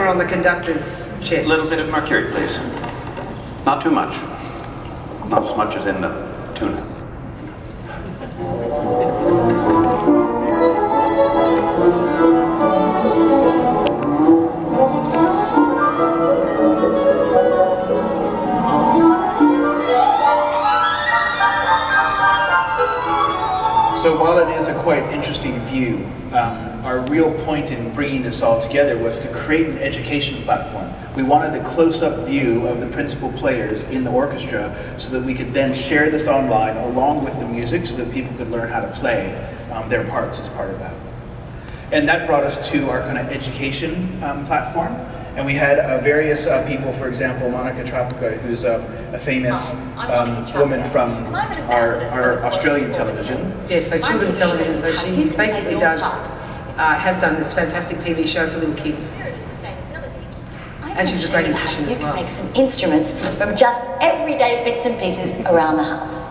on the conductor's chest. A little bit of mercury, please. Not too much. Not as much as in the tuna. So while it is a quite interesting view, our real point in bringing this all together was to create an education platform. We wanted a close-up view of the principal players in the orchestra so that we could then share this online along with the music so that people could learn how to play their parts as part of that. And that brought us to our kind of education platform. And we had various people, for example, Monica Trapica, who's a famous woman from our Australian television. Yeah, so children's television. So she basically has done this fantastic TV show for little kids. And she's a great musician as well. You can make some instruments from just everyday bits and pieces around the house.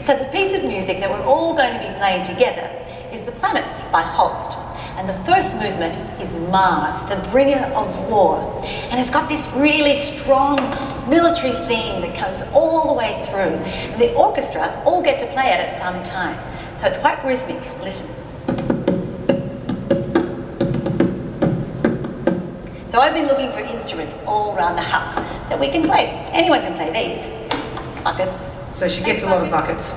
So the piece of music that we're all going to be playing together is The Planets by Holst. And the first movement is Mars, the bringer of war. And it's got this really strong military theme that comes all the way through. And the orchestra all get to play it at some time. So it's quite rhythmic. Listen. So I've been looking for instruments all around the house that we can play. Anyone can play these. Buckets. So she gets a lot of buckets.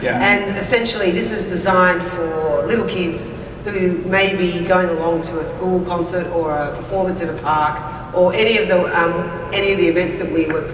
Yeah. And essentially this is designed for little kids who may be going along to a school concert or a performance in a park or any of the events that we were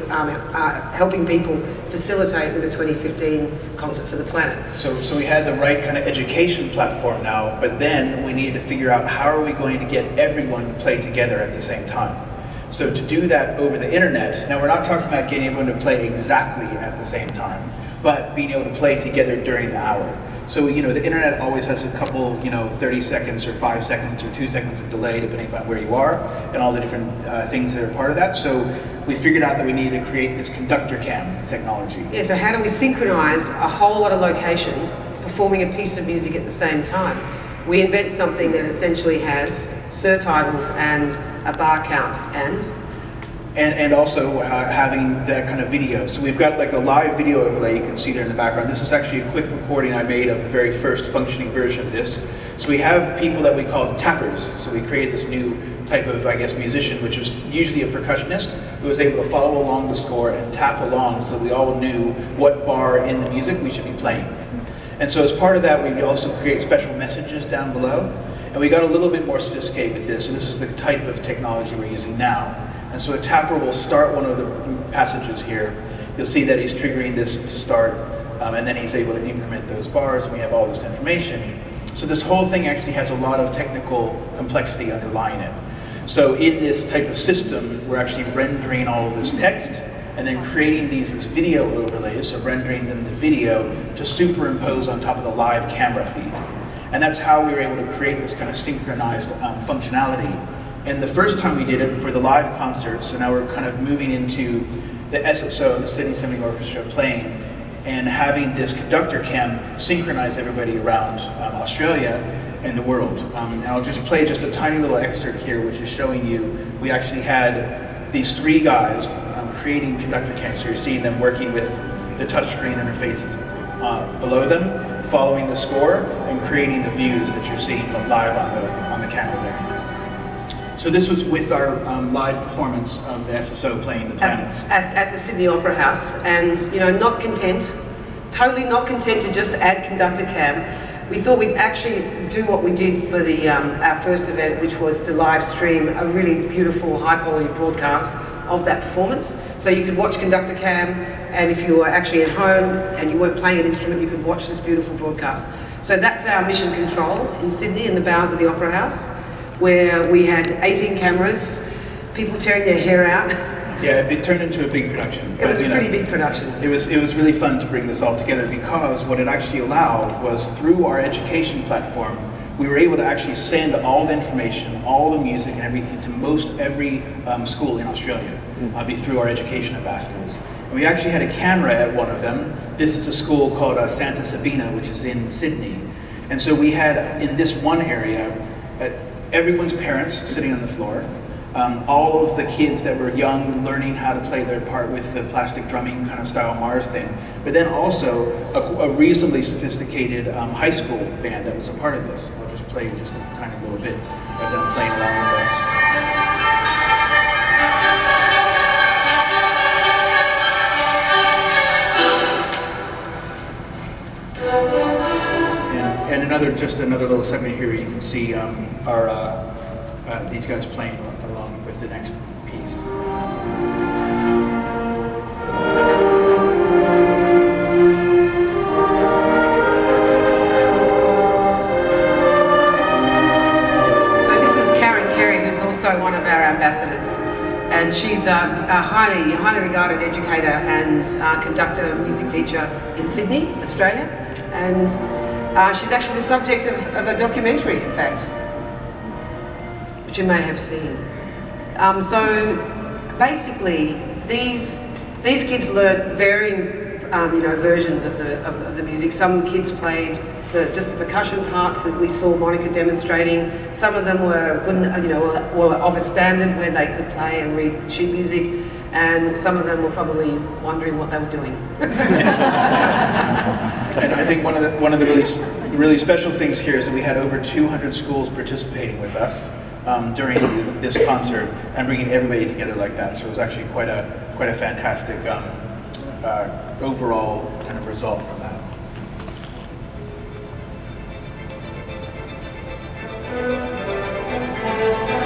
helping people facilitate with the 2015 Concert for the Planet. So we had the right kind of education platform now, but then we needed to figure out how are we going to get everyone to play together at the same time. So to do that over the internet, now we're not talking about getting everyone to play exactly at the same time, but being able to play together during the hour. So, you know, the internet always has a couple, 30 seconds or 5 seconds or 2 seconds of delay depending upon where you are and all the different things that are part of that. So we figured out that we needed to create this conductor cam technology. Yeah, so how do we synchronize a whole lot of locations performing a piece of music at the same time? We invent something that essentially has surtitles and a bar count and also having that kind of video. So we've got like a live video overlay you can see there in the background. This is actually a quick recording I made of the very first functioning version of this. So we have people that we call tappers. So we created this new type of, I guess, musician, which was usually a percussionist who was able to follow along the score and tap along so we all knew what bar in the music we should be playing. And so as part of that, we also create special messages down below. And we got a little bit more sophisticated with this. So this is the type of technology we're using now. And so a tapper will start one of the passages here. You'll see that he's triggering this to start, and then he's able to increment those bars, and we have all this information. So this whole thing actually has a lot of technical complexity underlying it. So in this type of system, we're actually rendering all of this text, and then creating these as video overlays, so rendering them the video to superimpose on top of the live camera feed. And that's how we were able to create this kind of synchronized functionality. And the first time we did it for the live concert, so now we're kind of moving into the SSO, the Sydney Symphony Orchestra, playing and having this conductor cam synchronize everybody around Australia and the world. And I'll just play just a tiny little excerpt here, which is showing you we actually had these three guys creating conductor cams. So you're seeing them working with the touchscreen interfaces below them, following the score, and creating the views that you're seeing live on the camera there. So this was with our live performance of the SSO playing The Planets. At the Sydney Opera House, and not content, totally not content to just add conductor cam, we thought we'd actually do what we did for the our first event, which was to live stream a really beautiful, high quality broadcast of that performance. So you could watch conductor cam, and if you were actually at home and you weren't playing an instrument, you could watch this beautiful broadcast. So that's our mission control in Sydney, in the bowels of the Opera House, where we had 18 cameras, people tearing their hair out. Yeah, it turned into a big production. It was a pretty big production. It was really fun to bring this all together, because what it actually allowed was, through our education platform, we were able to actually send all the information, all the music and everything to most every school in Australia through our education ambassadors. And we actually had a camera at one of them. This is a school called Santa Sabina, which is in Sydney. And so we had, in this one area, everyone's parents sitting on the floor, all of the kids that were young learning how to play their part with the plastic drumming kind of style Mars thing, but then also a reasonably sophisticated high school band that was a part of this. I'll just play just a tiny little bit of them playing along with us. And just another little segment here, you can see these guys playing along with the next piece. So this is Karen Carey, who's also one of our ambassadors, and she's a highly regarded educator and conductor, music teacher in Sydney, Australia, and she's actually the subject of a documentary, in fact, which you may have seen. So basically, these kids learnt varying, versions of the music. Some kids played just the percussion parts that we saw Monica demonstrating. Some of them were good, were of a standard where they could play and read sheet music. And some of them were probably wondering what they were doing. And I think one of the really special things here is that we had over 200 schools participating with us during this concert and bringing everybody together like that. So it was actually quite a fantastic overall kind of result from that.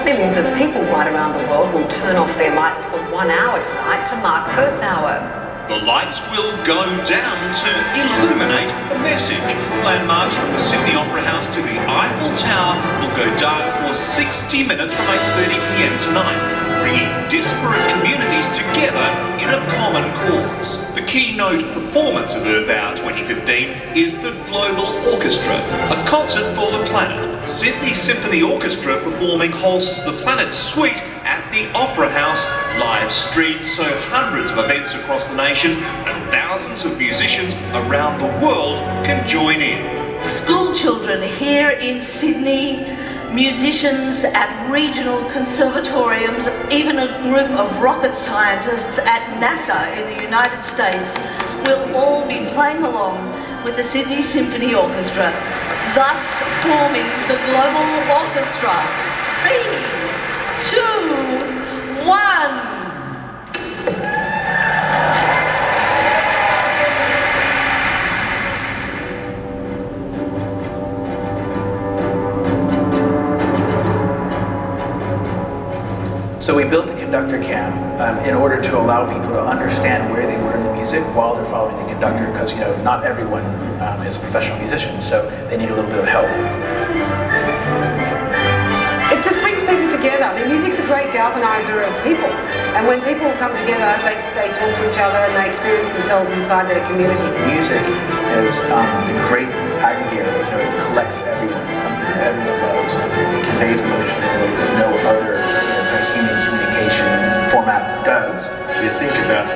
Millions of people right around the world will turn off their lights for 1 hour tonight to mark Earth Hour. The lights will go down to illuminate the message. Landmarks from the Sydney Opera House to the Eiffel Tower will go dark for 60 minutes from 8:30 p.m. tonight, bringing disparate communities together in a common cause. The keynote performance of Earth Hour 2015 is the Global Orchestra, a concert for the planet. Sydney Symphony Orchestra performing Holst's The Planet Suite at the Opera House, live streamed, so hundreds of events across the nation and thousands of musicians around the world can join in. School children here in Sydney, musicians at regional conservatoriums, even a group of rocket scientists at NASA in the United States will all be playing along with the Sydney Symphony Orchestra, thus forming the Global Orchestra. 3, 2, 1. So we built the conductor cam in order to allow people to understand where they were in the music while they're following the conductor, because not everyone is a professional musician, so they need a little bit of help. It just brings people together. I mean, music's a great galvanizer of people, and when people come together, they talk to each other and they experience themselves inside their community. Music is the great aggregator. It collects everyone. It's something that everyone loves. It conveys emotion in a way that no other human communication format does. You think about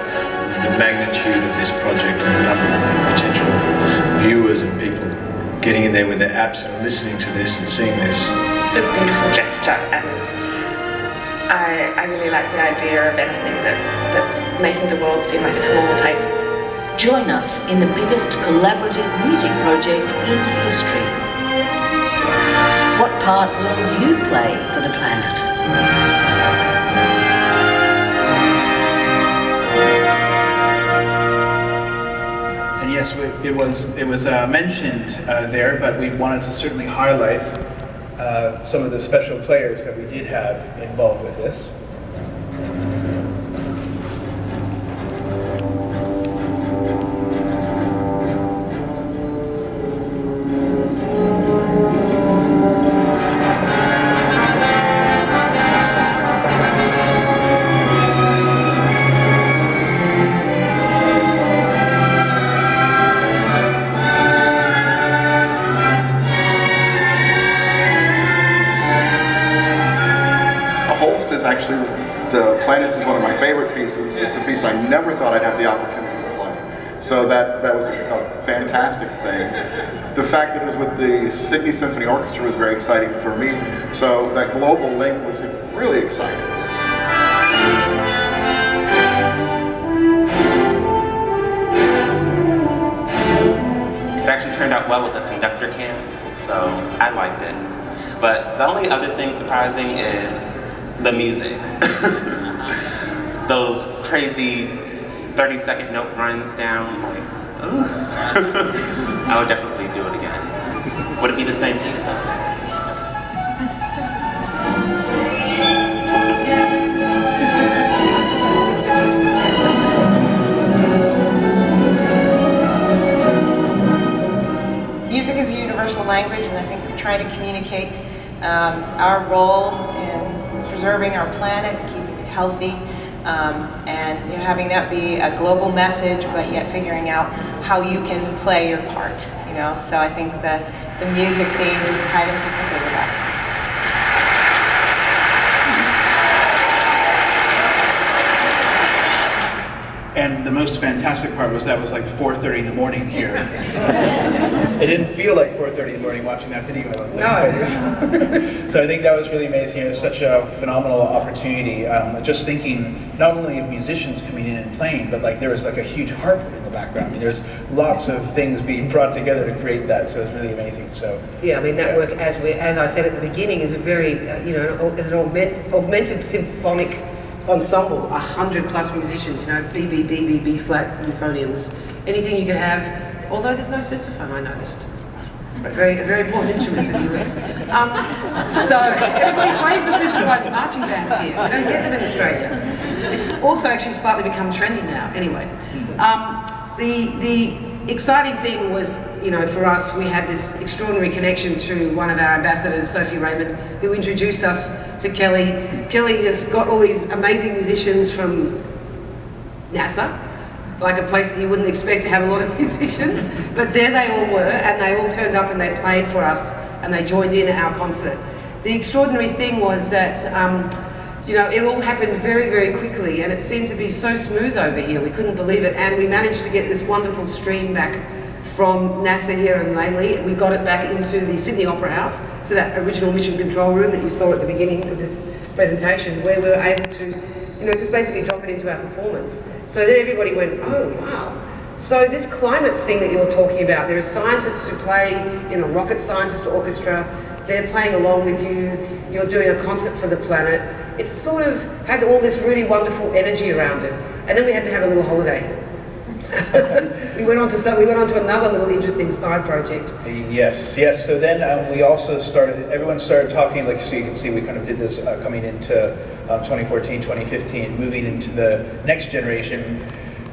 the magnitude of this project and the number of potential viewers and people getting in there with their apps and listening to this and seeing this. It's a beautiful gesture, and I really like the idea of anything that's making the world seem like a smaller place. Join us in the biggest collaborative music project in history. What part will you play for the planet? And yes, it was mentioned there, but we wanted to certainly highlight some of the special players that we did have involved with this. Actually, the Planets is one of my favorite pieces. It's a piece I never thought I'd have the opportunity to play. So that was a fantastic thing. the fact that it was with the Sydney Symphony Orchestra was very exciting for me. So that global link was really exciting. It actually turned out well with the conductor cam, so I liked it. But the only other thing surprising is the music. Those crazy 30-second note runs down, like, ooh. I would definitely do it again. Would it be the same piece though? Music is a universal language, and I think we're trying to communicate our role in preserving our planet, keeping it healthy, and having that be a global message, but yet figuring out how you can play your part. So I think that the music theme just tied in perfectly with that. And the most fantastic part was that was like 4:30 in the morning here. It didn't feel like 4:30 in the morning watching that video. No. So I think that was really amazing. It was such a phenomenal opportunity. Just thinking not only of musicians coming in and playing, but like there was like a huge harp in the background. I mean, there's lots of things being brought together to create that. So it was really amazing. So yeah, I mean that work, as I said at the beginning, is a very is an augmented symphonic ensemble, 100+ musicians, B flat euphoniums, anything you can have, although there's no sousaphone, I noticed. A very important instrument for the US. So everybody plays the sousaphone in marching bands here. We don't get them in Australia. It's also actually slightly become trendy now. Anyway, the exciting thing was, for us, we had this extraordinary connection through one of our ambassadors, Sophie Raymond, who introduced us to Kelly. Kelly has got all these amazing musicians from NASA, like a place that you wouldn't expect to have a lot of musicians, but there they all were, and they all turned up and they played for us, and they joined in our concert. The extraordinary thing was that, it all happened very, very quickly, and it seemed to be so smooth over here. We couldn't believe it, and we managed to get this wonderful stream back from NASA here in Langley. We got it back into the Sydney Opera House, to that original mission control room that you saw at the beginning of this presentation, where we were able to, just basically drop it into our performance. So then everybody went, oh, wow. So this climate thing that you're talking about, there are scientists who play in a rocket scientist orchestra, they're playing along with you, you're doing a concert for the planet. It sort of had all this really wonderful energy around it. And then we had to have a little holiday. we went on to another little interesting side project. Yes. So then we also everyone started talking, like so you can see we kind of did this coming into 2014, 2015, moving into the next generation.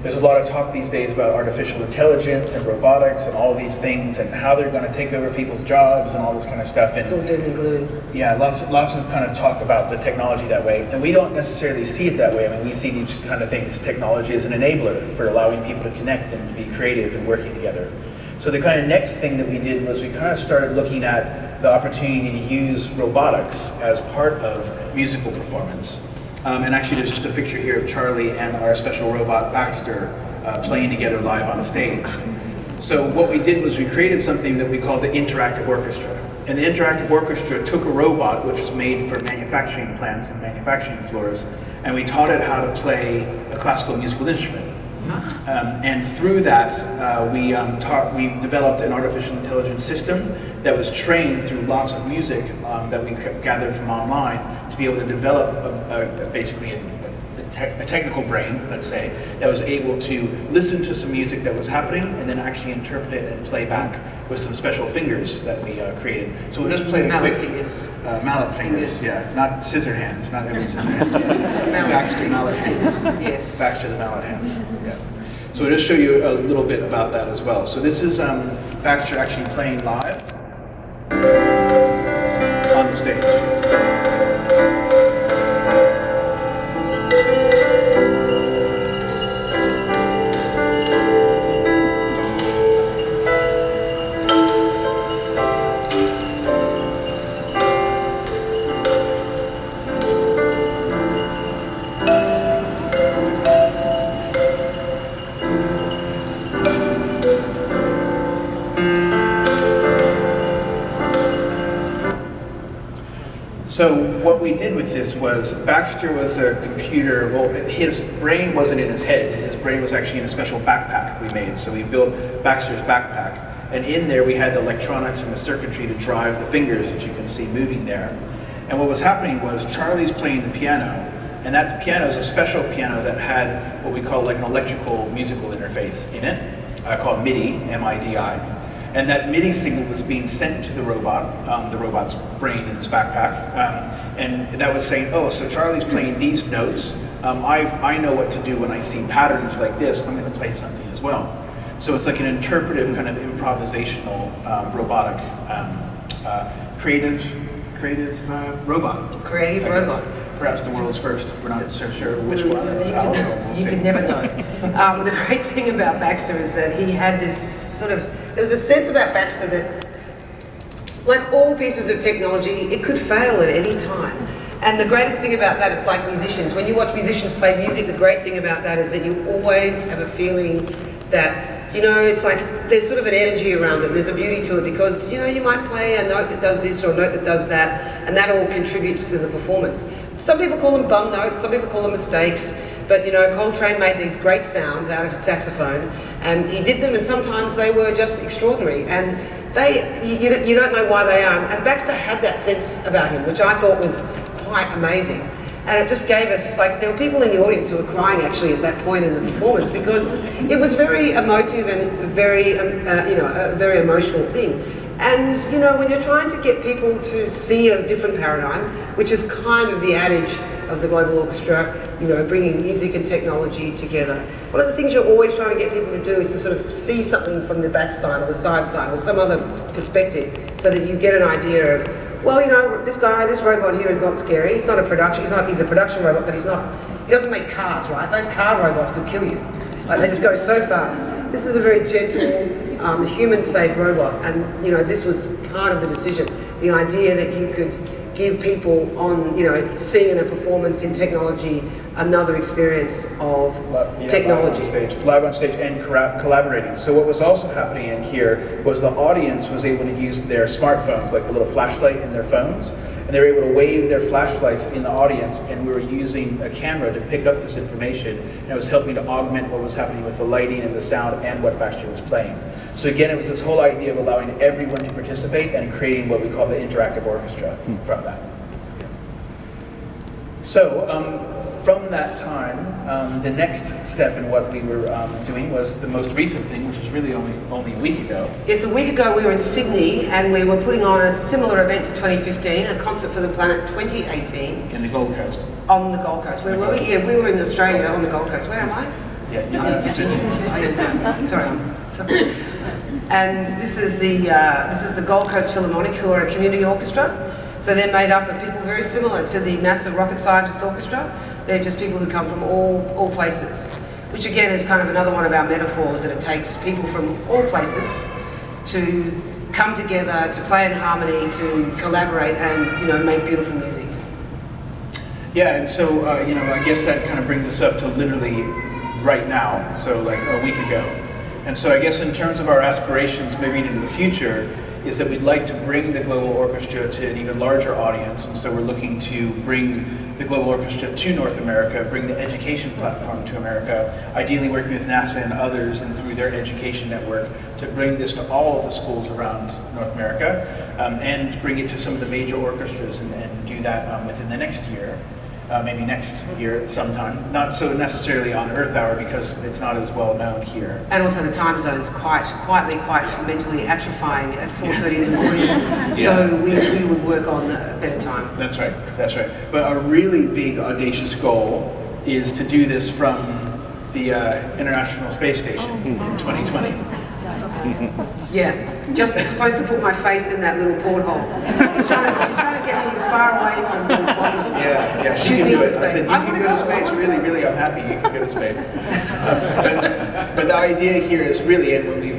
There's a lot of talk these days about artificial intelligence and robotics and all these things and how they're going to take over people's jobs and all this kind of stuff. And it's all doom and gloom. Yeah, lots of kind of talk about the technology that way. And we don't necessarily see it that way. I mean, we see these kind of things, technology as an enabler for allowing people to connect and to be creative and working together. So the kind of next thing that we did was we kind of started looking at the opportunity to use robotics as part of musical performance. And actually there's just a picture here of Charlie and our special robot Baxter playing together live on stage. So what we did was we created something that we called the interactive orchestra. And the interactive orchestra took a robot which was made for manufacturing plants and manufacturing floors, and we taught it how to play a classical musical instrument. And through that, we developed an artificial intelligence system that was trained through lots of music that we gathered from online to be able to develop basically a technical brain, let's say, that was able to listen to some music that was happening and then actually interpret it and play back with some special fingers that we created. So we'll just play a quick mallet fingers. Yeah, not scissor hands, not every scissor hands. Baxter mallet hands. Yes. Baxter the mallet hands. Yeah. So we'll just show you a little bit about that as well. So this is Baxter actually playing live on the stage. So what we did with this was, Baxter was a computer, well, his brain wasn't in his head, his brain was actually in a special backpack we made. So we built Baxter's backpack, and in there we had the electronics and the circuitry to drive the fingers that you can see moving there. And what was happening was Charlie's playing the piano, and that piano is a special piano that had what we call like an electrical musical interface in it, called MIDI, M-I-D-I. And that MIDI signal was being sent to the robot's brain in its backpack, and that was saying, oh, so Charlie's playing these notes. I know what to do when I see patterns like this. I'm going to play something as well. So it's like an interpretive kind of improvisational robotic creative robot. Creative robot. Perhaps the world's first. We're not so sure which one. You could never know. The great thing about Baxter is that he had this sort of, there was a sense about Baxter that, like all pieces of technology, it could fail at any time. And the greatest thing about that is like musicians. When you watch musicians play music, the great thing about that is that you always have a feeling that, you know, it's like there's sort of an energy around it. There's a beauty to it because, you know, you might play a note that does this or a note that does that, and that all contributes to the performance. Some people call them bum notes, some people call them mistakes, but, you know, Coltrane made these great sounds out of saxophone, and he did them, and sometimes they were just extraordinary. And you don't know why they are. And Baxter had that sense about him, which I thought was quite amazing. And it just gave us, like, there were people in the audience who were crying actually at that point in the performance because it was very emotive and very, you know, a very emotional thing. And, you know, when you're trying to get people to see a different paradigm, which is kind of the adage of the Global Orchestra, you know, bringing music and technology together, one of the things you're always trying to get people to do is to sort of see something from the backside or the side or some other perspective so that you get an idea of, well, you know, this robot here is not scary. It's not a production, he's a production robot, but he doesn't make cars, right? Those car robots could kill you. Like, they just go so fast. This is a very gentle, human-safe robot, and, you know, this was part of the decision. The idea that you could give people on, you know, seeing in a performance in technology, another experience of technology. Live on stage and collaborating. So what was also happening in here was the audience was able to use their smartphones, like a little flashlight in their phones, and they were able to wave their flashlights in the audience, and we were using a camera to pick up this information, and it was helping to augment what was happening with the lighting and the sound and what Baxter was playing. So again, it was this whole idea of allowing everyone to participate and creating what we call the interactive orchestra from that. So from that time, the next step in what we were doing was the most recent thing, which is really only a week ago. Yes, a week ago we were in Sydney and we were putting on a similar event to 2015, a Concert for the Planet 2018. In the Gold Coast. On the Gold Coast. Where were we? Yeah, we were in Australia on the Gold Coast. Where am I? Yeah, sorry. And this is the Gold Coast Philharmonic, who are a community orchestra. So they're made up of people very similar to the NASA Rocket Scientist Orchestra. They're just people who come from all places, which again is kind of another one of our metaphors, that it takes people from all places to come together, to play in harmony, to collaborate and, you know, make beautiful music. Yeah, and so, you know, I guess that kind of brings us up to literally right now, so like a week ago. And so I guess in terms of our aspirations maybe into the future is that we'd like to bring the Global Orchestra to an even larger audience, and so we're looking to bring the Global Orchestra to North America, bring the education platform to America, ideally working with NASA and others and through their education network to bring this to all of the schools around North America, and bring it to some of the major orchestras and do that within the next year. Maybe next year sometime. Not so necessarily on Earth Hour because it's not as well known here. And also the time zone's quite mentally atrophying at 4:30 in the morning. So we would work on a better time. That's right, that's right. But our really big audacious goal is to do this from the International Space Station in 2020. Yeah, just supposed to put my face in that little porthole. She's trying to get me as far away from me as possible. Yeah, she can do it. I said, you can go to space, really, I'm happy you can go to space. But the idea here is really, and when we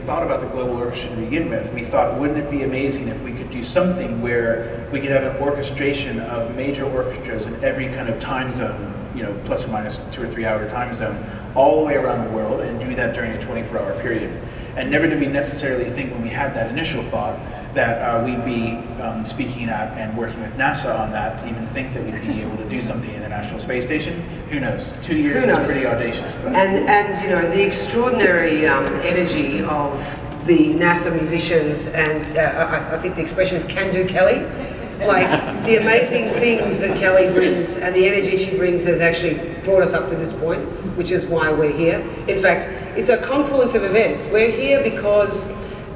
thought about the Global Orchestra to begin with, we thought, wouldn't it be amazing if we could do something where we could have an orchestration of major orchestras in every kind of time zone, you know, plus or minus 2 or 3 hour time zone, all the way around the world, and do that during a 24-hour period. And never did we necessarily think when we had that initial thought that we'd be speaking at and working with NASA on that, to even think that we'd be able to do something in the International Space Station. Who knows? 2 years is pretty audacious. But. And you know, the extraordinary energy of the NASA musicians, and I think the expression is "can-do Kelly." Like, the amazing things that Kelly brings and the energy she brings has actually brought us up to this point, which is why we're here. In fact, it's a confluence of events. We're here because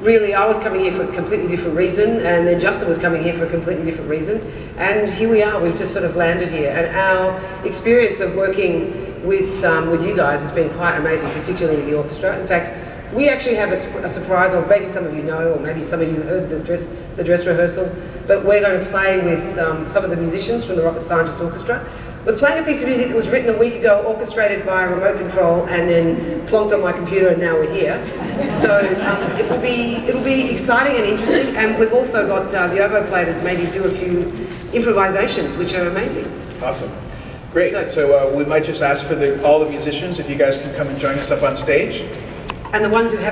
really I was coming here for a completely different reason, and then Justin was coming here for a completely different reason, and here we are. We've just sort of landed here, and our experience of working with you guys has been quite amazing, particularly the orchestra. In fact, we actually have a surprise, or maybe some of you know, or maybe some of you heard the dress rehearsal, but we're going to play with some of the musicians from the Rocket Scientist Orchestra. We're playing a piece of music that was written a week ago, orchestrated via remote control, and then plonked on my computer, and now we're here. So it'll be exciting and interesting, and we've also got the oboe player to maybe do a few improvisations, which are amazing. Awesome. Great. So we might just ask for all the musicians if you guys can come and join us up on stage. And the ones who have